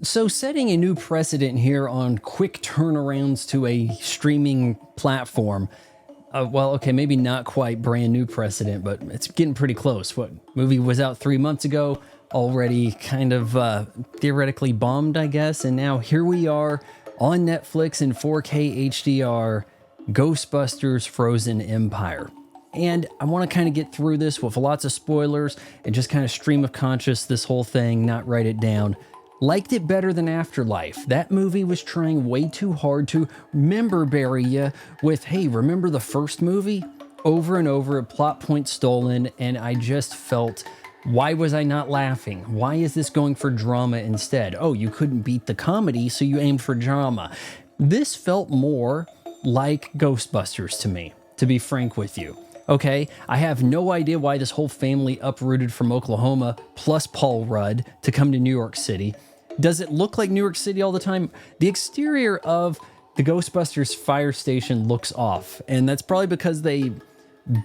So setting a new precedent here on quick turnarounds to a streaming platform. Well, okay, maybe not quite brand new precedent, but it's getting pretty close. What movie was out 3 months ago, already kind of theoretically bombed, I guess, and now here we are on Netflix in 4K HDR, Ghostbusters Frozen Empire. And I want to kind of get through this with lots of spoilers and just kind of stream of conscious this whole thing, not write it down. Liked it better than Afterlife. That movie was trying way too hard to member bury you with, hey, remember the first movie? Over and over, a plot point stolen, and I just felt, why was I not laughing? Why is this going for drama instead? Oh, you couldn't beat the comedy, so you aimed for drama. This felt more like Ghostbusters to me, to be frank with you. Okay, I have no idea why this whole family uprooted from Oklahoma, plus Paul Rudd, to come to New York City. Does it look like New York City all the time? The exterior of the Ghostbusters fire station looks off, and that's probably because they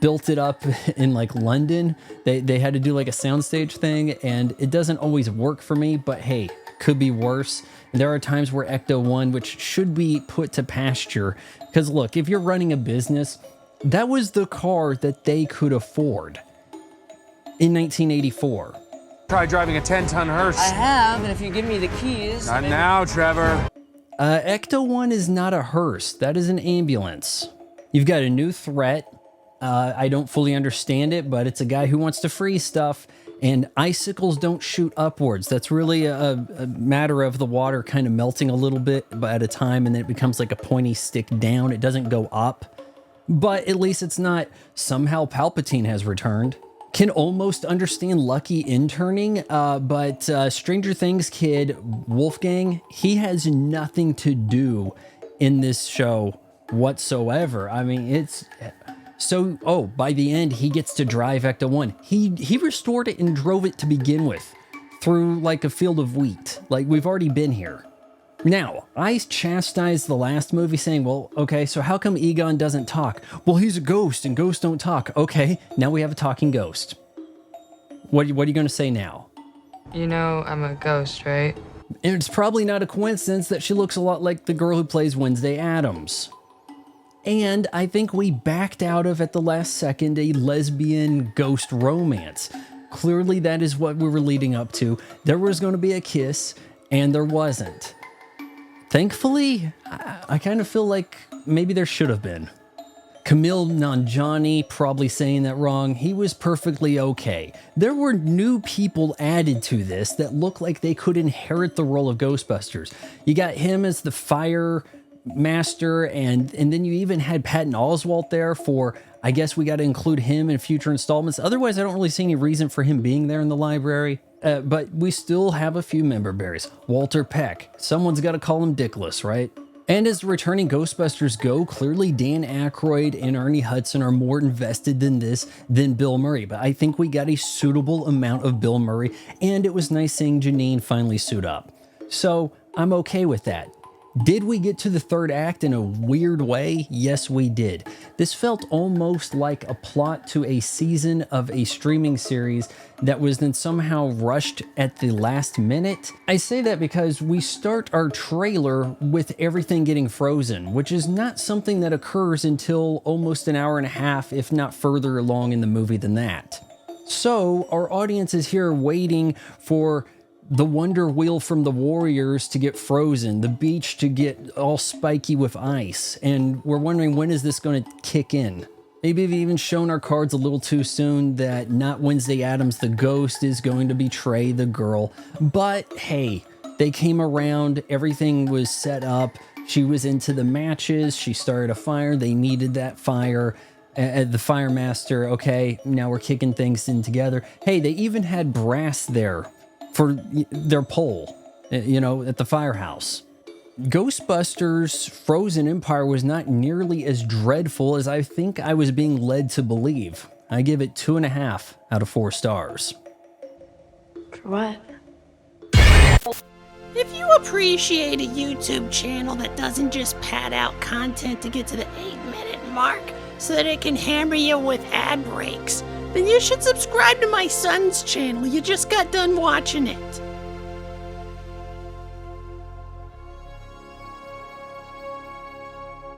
built it up in like London. They had to do like a soundstage thing, and it doesn't always work for me, but hey, could be worse. And there are times where Ecto 1, which should be put to pasture, because look, if you're running a business, that was the car that they could afford in 1984. Try driving a 10-ton hearse. I have, and if you give me the keys... Not now, Trevor. Ecto 1 is not a hearse. That is an ambulance. You've got a new threat. I don't fully understand it, but it's a guy who wants to free stuff, and icicles don't shoot upwards. That's really a matter of the water kind of melting a little bit at a time, and then it becomes like a pointy stick down. It doesn't go up. But at least it's not somehow Palpatine has returned. Can almost understand Lucky interning, but Stranger Things kid Wolfgang, he has nothing to do in this show whatsoever. I mean, it's so, by the end, he gets to drive Ecto 1. He restored it and drove it to begin with through like a field of wheat. Like, we've already been here. Now, I chastised the last movie saying, well, okay, so how come Egon doesn't talk? Well, he's a ghost and ghosts don't talk. Okay, now we have a talking ghost. What are you going to say now? You know I'm a ghost, right? And it's probably not a coincidence that she looks a lot like the girl who plays Wednesday Addams. And I think we backed out of, at the last second, a lesbian ghost romance. Clearly that is what we were leading up to. There was going to be a kiss, and there wasn't. Thankfully, I kind of feel like maybe there should have been. Camille Nanjiani, probably saying that wrong, he was perfectly okay. There were new people added to this that look like they could inherit the role of Ghostbusters. You got him as the fire master, and then you even had Patton Oswalt there for, I guess we got to include him in future installments. Otherwise, I don't really see any reason for him being there in the library. But we still have a few member berries. Walter Peck. Someone's got to call him Dickless, right? And as the returning Ghostbusters go, clearly Dan Aykroyd and Ernie Hudson are more invested than Bill Murray. But I think we got a suitable amount of Bill Murray, and it was nice seeing Janine finally suit up. So I'm okay with that. Did we get to the third act in a weird way? Yes, we did. This felt almost like a plot to a season of a streaming series that was then somehow rushed at the last minute. I say that because we start our trailer with everything getting frozen, which is not something that occurs until almost an hour and a half, if not further along in the movie than that. So our audience is here waiting for the Wonder Wheel from the Warriors to get frozen, the beach to get all spiky with ice, and we're wondering, when is this going to kick in? Maybe we've even shown our cards a little too soon that not Wednesday Addams the ghost is going to betray the girl, but hey, they came around, everything was set up, she was into the matches, she started a fire, they needed that fire, the fire master, okay, now we're kicking things in together. Hey, they even had brass there for their pole, you know, at the firehouse. Ghostbusters Frozen Empire was not nearly as dreadful as I think I was being led to believe. I give it 2.5 out of 4 stars. For what? If you appreciate a YouTube channel that doesn't just pad out content to get to the 8-minute mark so that it can hammer you with ad breaks, then you should subscribe to my son's channel. You just got done watching it.